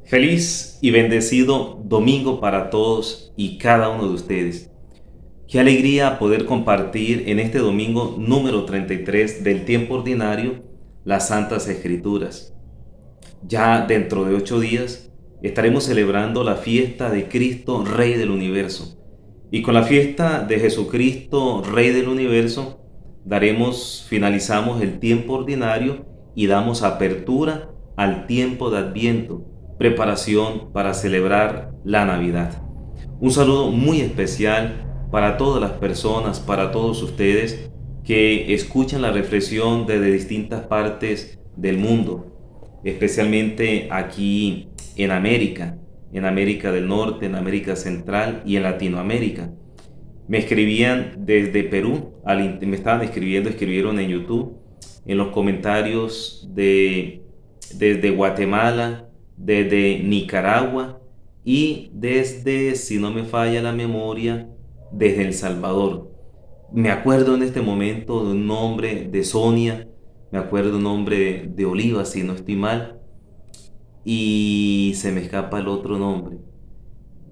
Feliz y bendecido domingo para todos y cada uno de ustedes. Qué alegría poder compartir en este domingo número 33 del tiempo ordinario las Santas Escrituras. Ya dentro de 8 días estaremos celebrando la fiesta de Cristo, Rey del Universo. Y con la fiesta de Jesucristo, Rey del Universo, finalizamos el tiempo ordinario y damos apertura al tiempo de Adviento, preparación para celebrar la Navidad. Un saludo muy especial para todas las personas, para todos ustedes que escuchan la reflexión desde distintas partes del mundo, especialmente aquí en América del Norte, en América Central y en Latinoamérica. Me escribían desde Perú, me estaban escribieron en YouTube, en los comentarios desde Guatemala, desde Nicaragua y desde, si no me falla la memoria, desde El Salvador. Me acuerdo en este momento de un nombre de Sonia, me acuerdo de un nombre de Oliva, si no estoy mal, y se me escapa el otro nombre.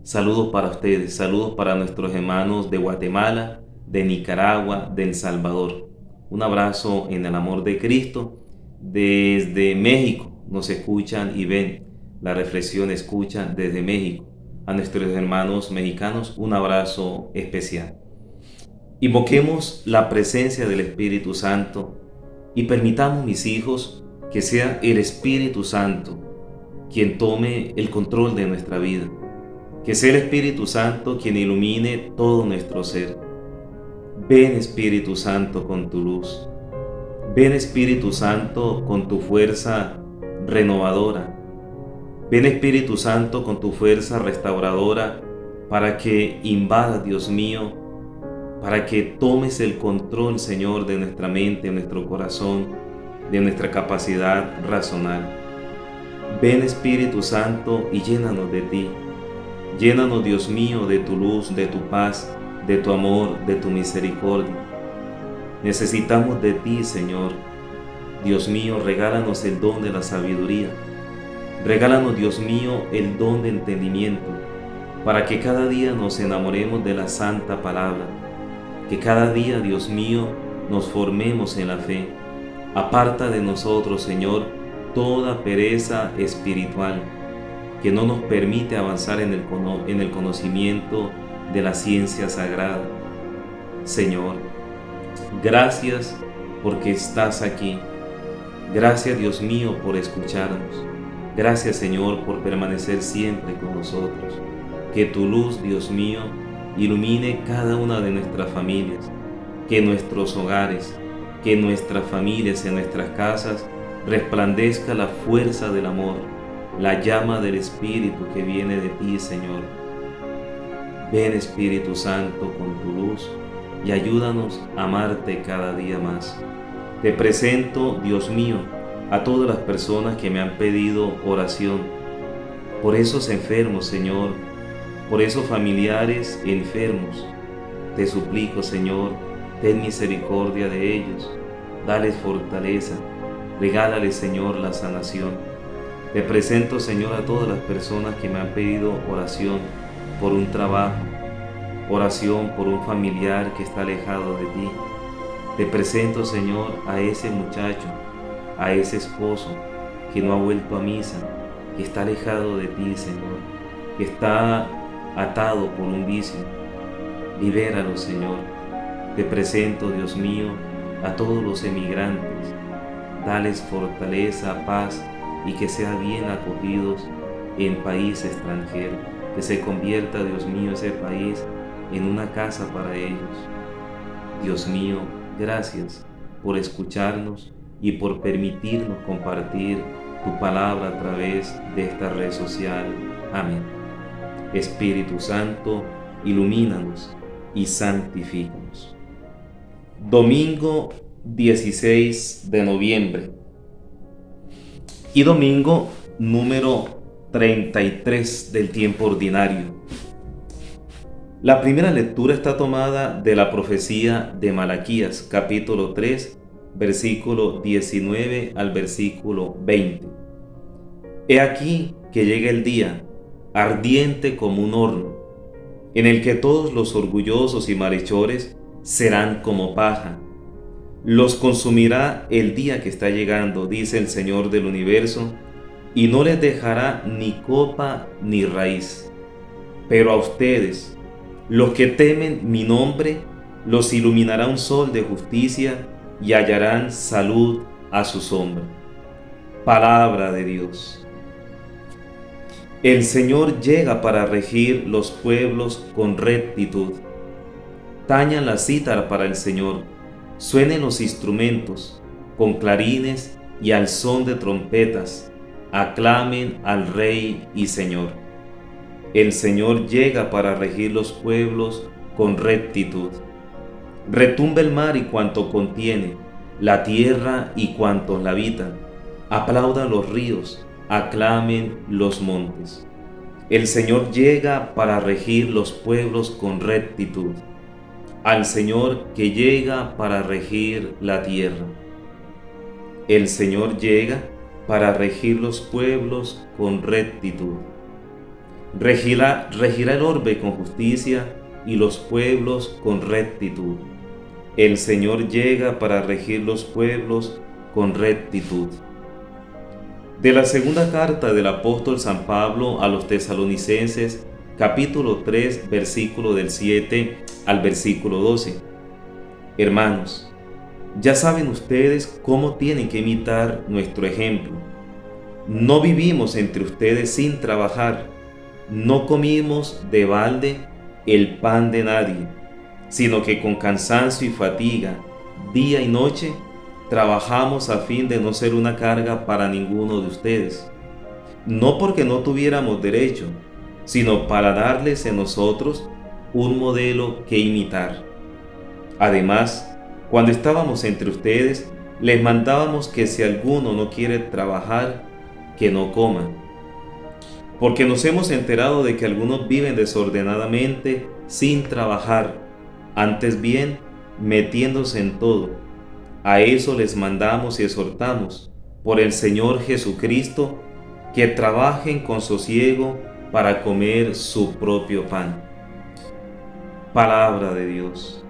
Saludos para ustedes, saludos para nuestros hermanos de Guatemala, de Nicaragua, de El Salvador. Un abrazo en el amor de Cristo. Desde México nos escuchan y ven la reflexión, escuchan desde México. A nuestros hermanos mexicanos, un abrazo especial. Invoquemos la presencia del Espíritu Santo y permitamos, mis hijos, que sea el Espíritu Santo quien tome el control de nuestra vida. Que sea el Espíritu Santo quien ilumine todo nuestro ser. Ven, Espíritu Santo, con tu luz. Ven, Espíritu Santo, con tu fuerza renovadora. Ven, Espíritu Santo, con tu fuerza restauradora, para que invadas, Dios mío, para que tomes el control, Señor, de nuestra mente, de nuestro corazón, de nuestra capacidad racional. Ven, Espíritu Santo, y llénanos de ti. Llénanos, Dios mío, de tu luz, de tu paz, de tu amor, de tu misericordia. Necesitamos de ti, Señor. Dios mío, regálanos el don de la sabiduría. Regálanos, Dios mío, el don de entendimiento, para que cada día nos enamoremos de la santa palabra. Que cada día, Dios mío, nos formemos en la fe. Aparta de nosotros, Señor, toda pereza espiritual que no nos permite avanzar en el conocimiento de la ciencia sagrada. Señor, gracias porque estás aquí. Gracias, Dios mío, por escucharnos. Gracias, Señor, por permanecer siempre con nosotros. Que tu luz, Dios mío, ilumine cada una de nuestras familias, que nuestros hogares, que nuestras familias, en nuestras casas, resplandezca la fuerza del amor, la llama del Espíritu que viene de ti, Señor. Ven, Espíritu Santo, con tu luz y ayúdanos a amarte cada día más. Te presento, Dios mío, a todas las personas que me han pedido oración, por esos enfermos, Señor, por esos familiares enfermos. Te suplico, Señor, ten misericordia de ellos, dales fortaleza, regálales, Señor, la sanación. Te presento, Señor, a todas las personas que me han pedido oración por un trabajo, oración por un familiar que está alejado de ti. Te presento, Señor, a ese muchacho, a ese esposo que no ha vuelto a misa, que está alejado de ti, Señor, que está atado por un vicio. Libéralo, Señor. Te presento, Dios mío, a todos los emigrantes. Dales fortaleza, paz y que sean bien acogidos en país extranjero. Que se convierta, Dios mío, ese país en una casa para ellos. Dios mío, gracias por escucharnos y por permitirnos compartir tu palabra a través de esta red social. Amén. Espíritu Santo, ilumínanos y santifícanos. Domingo 16 de noviembre y domingo número 33 del tiempo ordinario. La primera lectura está tomada de la profecía de Malaquías, capítulo 3, versículo 19 al versículo 20. He aquí que llegue el día, ardiente como un horno, en el que todos los orgullosos y malhechores serán como paja. Los consumirá el día que está llegando, dice el Señor del universo, y no les dejará ni copa ni raíz. Pero a ustedes, los que temen mi nombre, los iluminará un sol de justicia y hallarán salud a su sombra. Palabra de Dios. El Señor llega para regir los pueblos con rectitud. Tañan la cítara para el Señor, suenen los instrumentos, con clarines y al son de trompetas, aclamen al Rey y Señor. El Señor llega para regir los pueblos con rectitud. Retumba el mar y cuanto contiene, la tierra y cuantos la habitan. Aplaudan los ríos, aclamen los montes. El Señor llega para regir los pueblos con rectitud. Al Señor que llega para regir la tierra. El Señor llega para regir los pueblos con rectitud. Regirá el orbe con justicia y los pueblos con rectitud. El Señor llega para regir los pueblos con rectitud. De la segunda carta del apóstol San Pablo a los tesalonicenses, capítulo 3, versículo del 7 al versículo 12. Hermanos, ya saben ustedes cómo tienen que imitar nuestro ejemplo. No vivimos entre ustedes sin trabajar, no comimos de balde el pan de nadie, sino que con cansancio y fatiga, día y noche, trabajamos a fin de no ser una carga para ninguno de ustedes. No porque no tuviéramos derecho, sino para darles en nosotros un modelo que imitar. Además, cuando estábamos entre ustedes, les mandábamos que si alguno no quiere trabajar, que no coma. Porque nos hemos enterado de que algunos viven desordenadamente sin trabajar, antes bien metiéndose en todo. A eso les mandamos y exhortamos, por el Señor Jesucristo, que trabajen con sosiego para comer su propio pan. Palabra de Dios.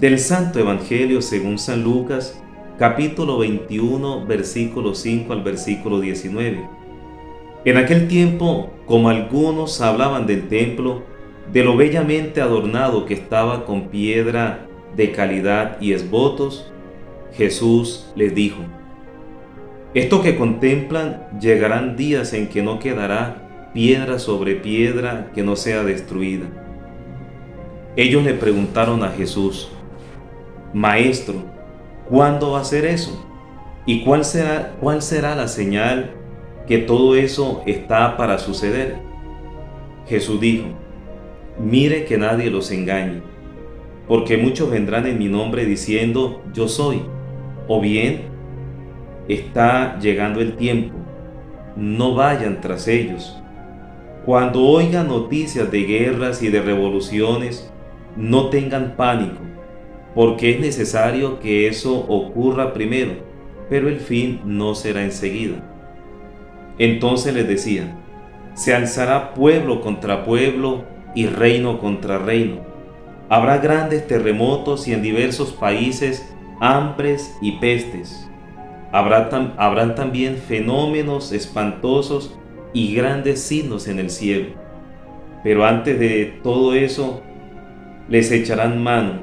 Del Santo Evangelio según San Lucas, capítulo 21, versículo 5 al versículo 19. En aquel tiempo, como algunos hablaban del templo, de lo bellamente adornado que estaba con piedra de calidad y esbotos, Jesús les dijo: Esto que contemplan, llegarán días en que no quedará piedra sobre piedra que no sea destruida. Ellos le preguntaron a Jesús: Maestro, ¿cuándo va a ser eso? ¿Y cuál será la señal que todo eso está para suceder? Jesús dijo: Mire que nadie los engañe, porque muchos vendrán en mi nombre diciendo: Yo soy, o bien, está llegando el tiempo, no vayan tras ellos. Cuando oigan noticias de guerras y de revoluciones, no tengan pánico, porque es necesario que eso ocurra primero, pero el fin no será enseguida. Entonces les decía: se alzará pueblo contra pueblo y reino contra reino. Habrá grandes terremotos y en diversos países hambres y pestes. Habrán también fenómenos espantosos y grandes signos en el cielo. Pero antes de todo eso, les echarán mano,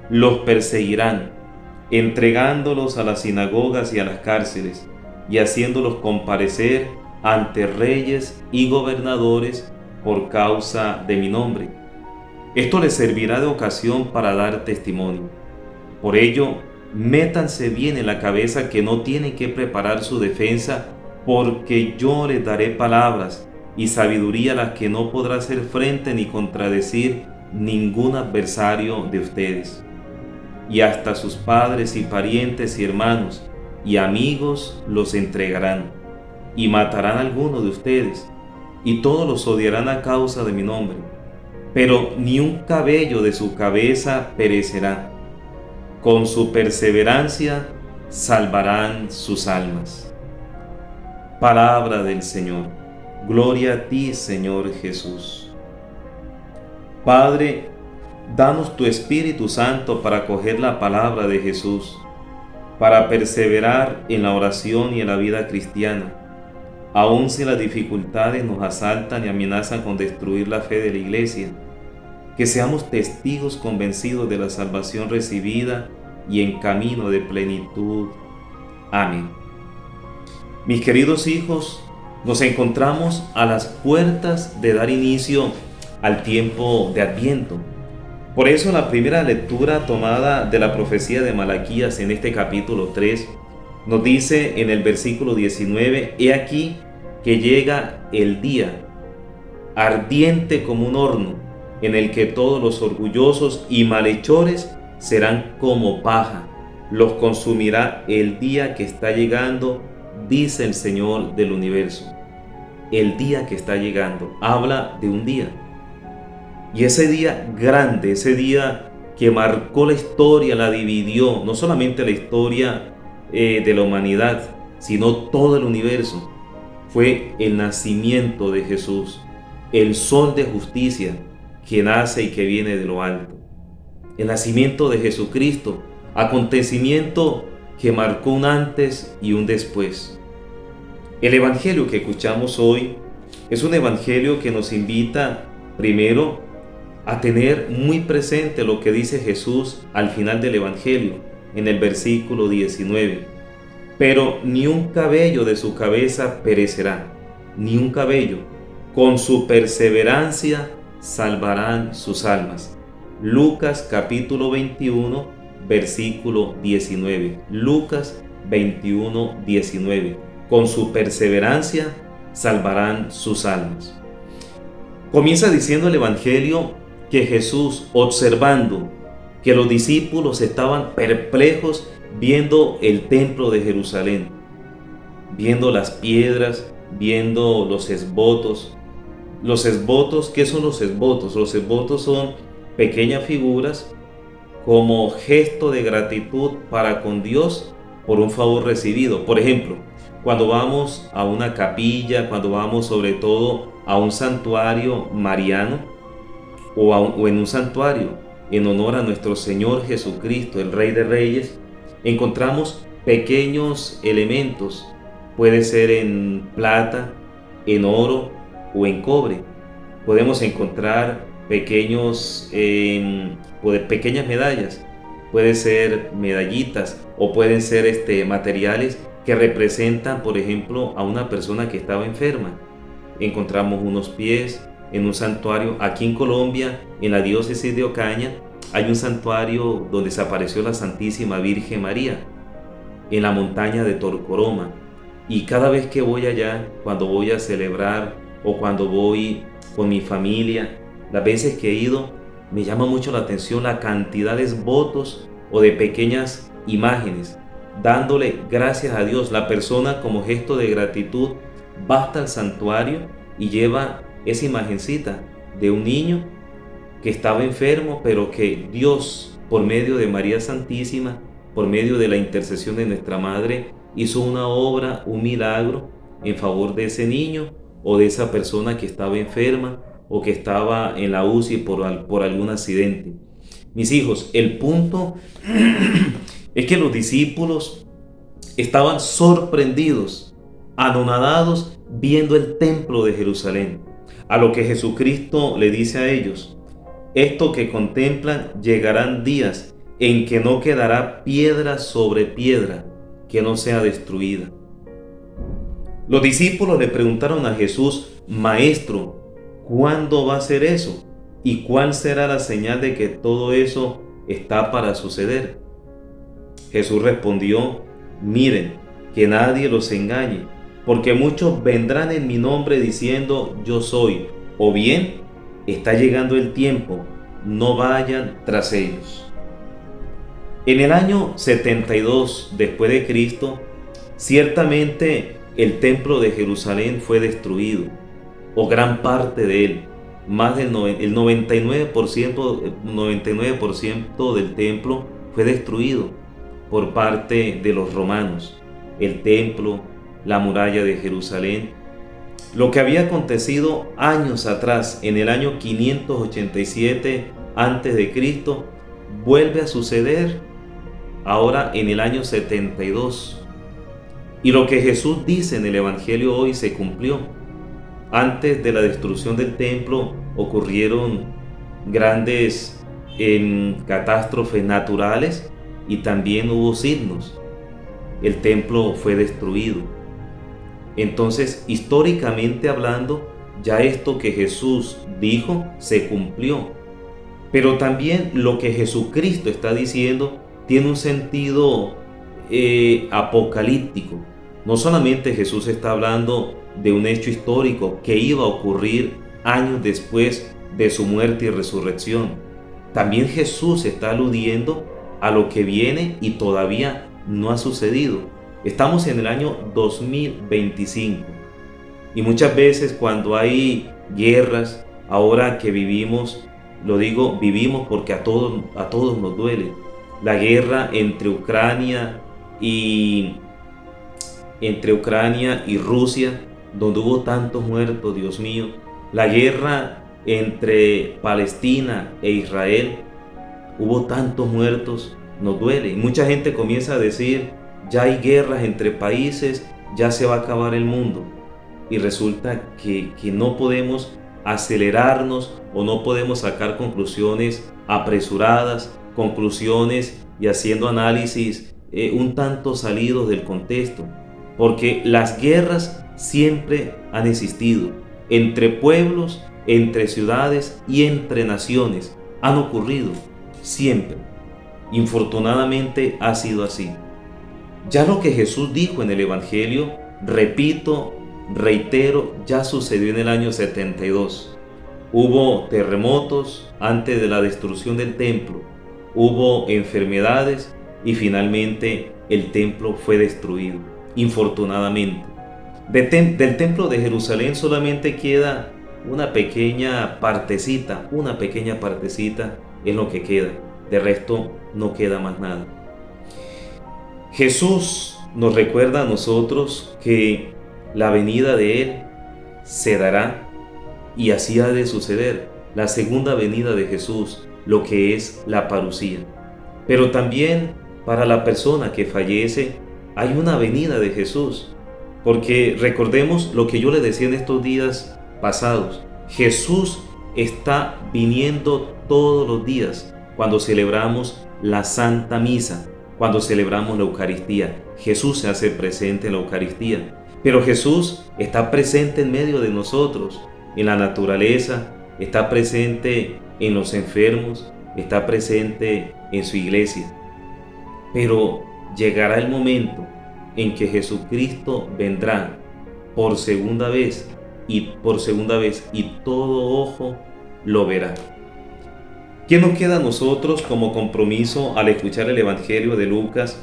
los perseguirán, entregándolos a las sinagogas y a las cárceles, y haciéndolos comparecer ante reyes y gobernadores por causa de mi nombre. Esto les servirá de ocasión para dar testimonio. Por ello, métanse bien en la cabeza que no tienen que preparar su defensa, porque yo les daré palabras y sabiduría a las que no podrá hacer frente ni contradecir ningún adversario de ustedes. Y hasta sus padres y parientes y hermanos y amigos los entregarán, y matarán a alguno de ustedes, y todos los odiarán a causa de mi nombre. Pero ni un cabello de su cabeza perecerá. Con su perseverancia salvarán sus almas. Palabra del Señor. Gloria a ti, Señor Jesús. Padre, danos tu Espíritu Santo para acoger la palabra de Jesús, para perseverar en la oración y en la vida cristiana, aun si las dificultades nos asaltan y amenazan con destruir la fe de la Iglesia. Que seamos testigos convencidos de la salvación recibida y en camino de plenitud. Amén. Mis queridos hijos, nos encontramos a las puertas de dar inicio al tiempo de Adviento. Por eso la primera lectura tomada de la profecía de Malaquías en este capítulo 3 nos dice en el versículo 19: He aquí que llega el día, ardiente como un horno, en el que todos los orgullosos y malhechores serán como paja. Los consumirá el día que está llegando, dice el Señor del universo. El día que está llegando, habla de un día. Y ese día grande, ese día que marcó la historia, la dividió, no solamente la historia de la humanidad, sino todo el universo, fue el nacimiento de Jesús, el sol de justicia que nace y que viene de lo alto. El nacimiento de Jesucristo, acontecimiento que marcó un antes y un después. El evangelio que escuchamos hoy es un evangelio que nos invita primero a tener muy presente lo que dice Jesús al final del evangelio, en el versículo 19. Pero ni un cabello de su cabeza perecerá, ni un cabello. Con su perseverancia salvarán sus almas. Lucas capítulo 21, versículo 19. Lucas 21, 19. Con su perseverancia salvarán sus almas. Comienza diciendo el evangelio que Jesús, observando que los discípulos estaban perplejos viendo el templo de Jerusalén, viendo las piedras, viendo los esbotos. Los esbotos, ¿qué son los esbotos? Los esbotos son pequeñas figuras como gesto de gratitud para con Dios por un favor recibido. Por ejemplo, cuando vamos a una capilla, cuando vamos sobre todo a un santuario mariano o en un santuario en honor a nuestro Señor Jesucristo, el Rey de Reyes, encontramos pequeños elementos. Puede ser en plata, en oro o en cobre. Podemos encontrar pequeñas medallas, pueden ser medallitas o pueden ser materiales que representan, por ejemplo, a una persona que estaba enferma. Encontramos unos pies en un santuario. Aquí en Colombia, en la diócesis de Ocaña, hay un santuario donde se apareció la Santísima Virgen María en la montaña de Torcoroma. Y cada vez que voy allá, cuando voy a celebrar o cuando voy con mi familia, las veces que he ido, me llama mucho la atención la cantidad de votos o de pequeñas imágenes, dándole gracias a Dios. La persona, como gesto de gratitud, va hasta el santuario y lleva esa imagencita de un niño que estaba enfermo, pero que Dios, por medio de María Santísima, por medio de la intercesión de nuestra Madre, hizo una obra, un milagro en favor de ese niño o de esa persona que estaba enferma o que estaba en la UCI por algún accidente. Mis hijos, el punto es que los discípulos estaban sorprendidos, anonadados, viendo el templo de Jerusalén. A lo que Jesucristo le dice a ellos: esto que contemplan, llegarán días en que no quedará piedra sobre piedra que no sea destruida. Los discípulos le preguntaron a Jesús: Maestro, ¿cuándo va a ser eso? ¿Y cuál será la señal de que todo eso está para suceder? Jesús respondió: miren, que nadie los engañe, porque muchos vendrán en mi nombre diciendo yo soy, o bien está llegando el tiempo, no vayan tras ellos. En el año 72 después de Cristo, ciertamente el templo de Jerusalén fue destruido, o gran parte de él. Más del 99% del templo fue destruido por parte de los romanos. El templo, la muralla de Jerusalén. Lo que había acontecido años atrás, en el año 587 a.C., vuelve a suceder ahora en el año 72. Y lo que Jesús dice en el Evangelio hoy se cumplió. Antes de la destrucción del templo ocurrieron grandes catástrofes naturales y también hubo signos. El templo fue destruido. Entonces, históricamente hablando, ya esto que Jesús dijo se cumplió. Pero también lo que Jesucristo está diciendo tiene un sentido apocalíptico. No solamente Jesús está hablando de un hecho histórico que iba a ocurrir años después de su muerte y resurrección. También Jesús está aludiendo a lo que viene y todavía no ha sucedido. Estamos en el año 2025 y muchas veces cuando hay guerras, ahora que vivimos, lo digo, vivimos porque a todos nos duele. La guerra entre Ucrania y Rusia, donde hubo tantos muertos, Dios mío. La guerra entre Palestina e Israel, hubo tantos muertos, nos duele. Y mucha gente comienza a decir, ya hay guerras entre países, ya se va a acabar el mundo. Y resulta que no podemos acelerarnos o no podemos sacar conclusiones apresuradas, conclusiones y haciendo análisis un tanto salidos del contexto. Porque las guerras siempre han existido, entre pueblos, entre ciudades y entre naciones. Han ocurrido, siempre. Infortunadamente ha sido así. Ya lo que Jesús dijo en el Evangelio, repito, reitero, ya sucedió en el año 72. Hubo terremotos antes de la destrucción del templo, hubo enfermedades y finalmente el templo fue destruido, infortunadamente. Del templo de Jerusalén solamente queda una pequeña partecita es lo que queda. De resto no queda más nada. Jesús nos recuerda a nosotros que la venida de Él se dará y así ha de suceder. La segunda venida de Jesús, lo que es la parusía. Pero también para la persona que fallece hay una venida de Jesús. Porque recordemos lo que yo le decía en estos días pasados. Jesús está viniendo todos los días cuando celebramos la Santa Misa, cuando celebramos la Eucaristía. Jesús se hace presente en la Eucaristía. Pero Jesús está presente en medio de nosotros, en la naturaleza, está presente en los enfermos, está presente en su iglesia. Pero llegará el momento en que Jesucristo vendrá por segunda vez y todo ojo lo verá. ¿Qué nos queda a nosotros como compromiso al escuchar el Evangelio de Lucas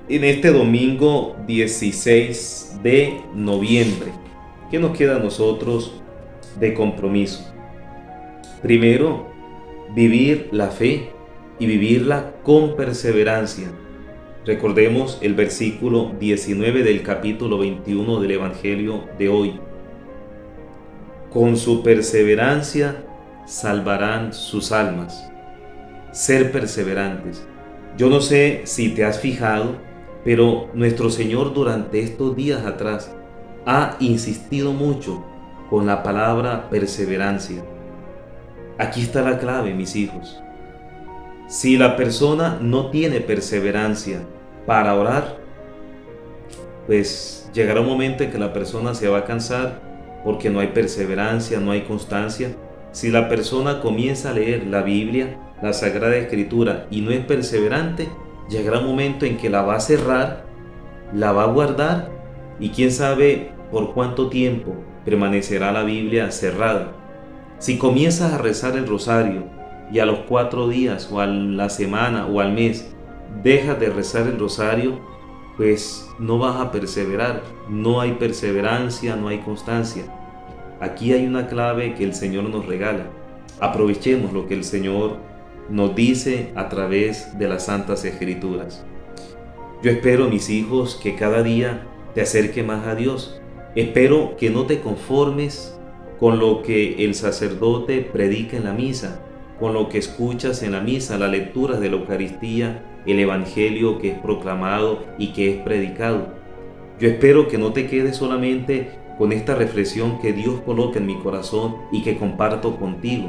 en este domingo 16 de noviembre? ¿Qué nos queda a nosotros de compromiso? Primero, vivir la fe y vivirla con perseverancia. Recordemos el versículo 19 del capítulo 21 del Evangelio de hoy. Con su perseverancia salvarán sus almas. Ser perseverantes. Yo no sé si te has fijado, pero nuestro Señor durante estos días atrás ha insistido mucho con la palabra perseverancia. Aquí está la clave, mis hijos. Si la persona no tiene perseverancia para orar, pues llegará un momento en que la persona se va a cansar porque no hay perseverancia, no hay constancia. Si la persona comienza a leer la Biblia, la Sagrada Escritura, y no es perseverante, llegará un momento en que la va a cerrar, la va a guardar y quién sabe por cuánto tiempo permanecerá la Biblia cerrada. Si comienzas a rezar el rosario y a los 4 días o a la semana o al mes dejas de rezar el rosario, pues no vas a perseverar. No hay perseverancia, no hay constancia. Aquí hay una clave que el Señor nos regala. Aprovechemos lo que el Señor nos dice a través de las Santas Escrituras. Yo espero, mis hijos, que cada día te acerque más a Dios. Espero que no te conformes con lo que el sacerdote predica en la misa, con lo que escuchas en la misa, las lecturas de la Eucaristía, el Evangelio que es proclamado y que es predicado. Yo espero que no te quedes solamente con esta reflexión que Dios coloca en mi corazón y que comparto contigo.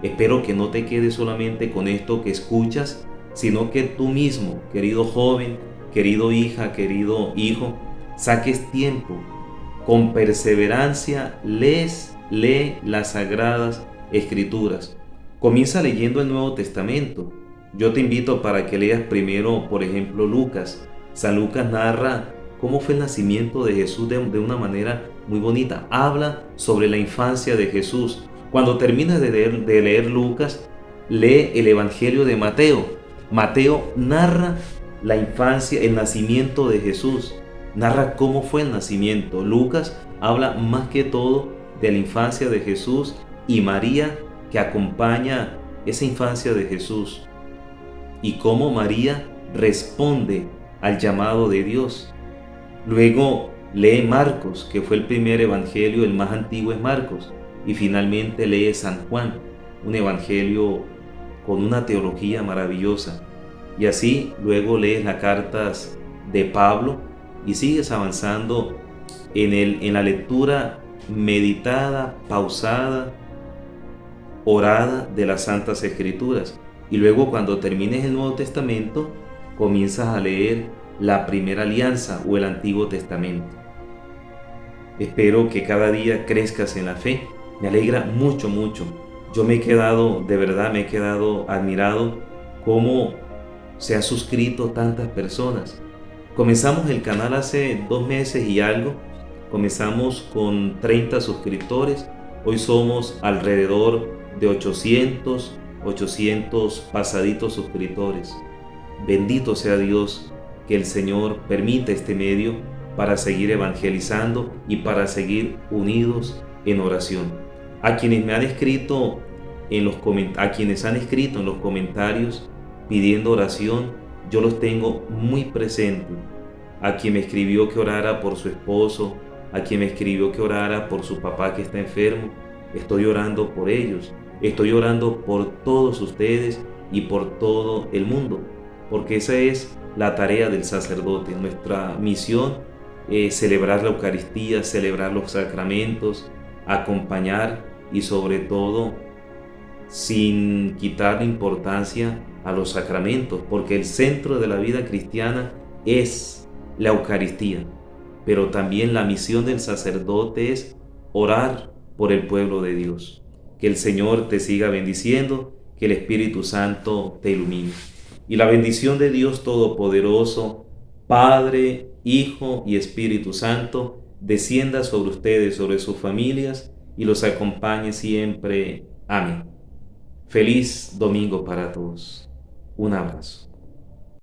Espero que no te quedes solamente con esto que escuchas, sino que tú mismo, querido joven, querido hija, querido hijo, saques tiempo, con perseverancia, lee las sagradas escrituras. Comienza leyendo el Nuevo Testamento. Yo te invito para que leas primero, por ejemplo, Lucas. San Lucas narra cómo fue el nacimiento de Jesús de una manera muy bonita. Habla sobre la infancia de Jesús. Cuando terminas de leer Lucas, lee el Evangelio de Mateo. Mateo narra la infancia, el nacimiento de Jesús. Narra cómo fue el nacimiento. Lucas habla más que todo de la infancia de Jesús y María, que acompaña esa infancia de Jesús, y cómo María responde al llamado de Dios. Luego lee Marcos, que fue el primer evangelio, el más antiguo es Marcos, y finalmente lee San Juan, un evangelio con una teología maravillosa. Y así luego lees las cartas de Pablo y sigues avanzando en la lectura meditada, pausada, orada de las Santas Escrituras. Y luego, cuando termines el Nuevo Testamento, comienzas a leer la Primera Alianza o el Antiguo Testamento. Espero que cada día crezcas en la fe. Me alegra mucho, mucho. Yo me he quedado, de verdad, me he quedado admirado cómo se han suscrito tantas personas. Comenzamos el canal hace 2 meses y algo. Comenzamos con 30 suscriptores. Hoy somos alrededor de 800 pasaditos suscriptores. Bendito sea Dios, que el Señor permite este medio para seguir evangelizando y para seguir unidos en oración. A quienes me han escrito a quienes han escrito en los comentarios pidiendo oración, yo los tengo muy presentes. A quien me escribió que orara por su esposo, a quien me escribió que orara por su papá que está enfermo, estoy orando por ellos. Estoy orando por todos ustedes y por todo el mundo, porque esa es la tarea del sacerdote. Nuestra misión es celebrar la Eucaristía, celebrar los sacramentos, acompañar y sobre todo sin quitar importancia a los sacramentos, porque el centro de la vida cristiana es la Eucaristía, pero también la misión del sacerdote es orar por el pueblo de Dios. Que el Señor te siga bendiciendo, que el Espíritu Santo te ilumine. Y la bendición de Dios Todopoderoso, Padre, Hijo y Espíritu Santo, descienda sobre ustedes, sobre sus familias, y los acompañe siempre. Amén. Feliz domingo para todos. Un abrazo.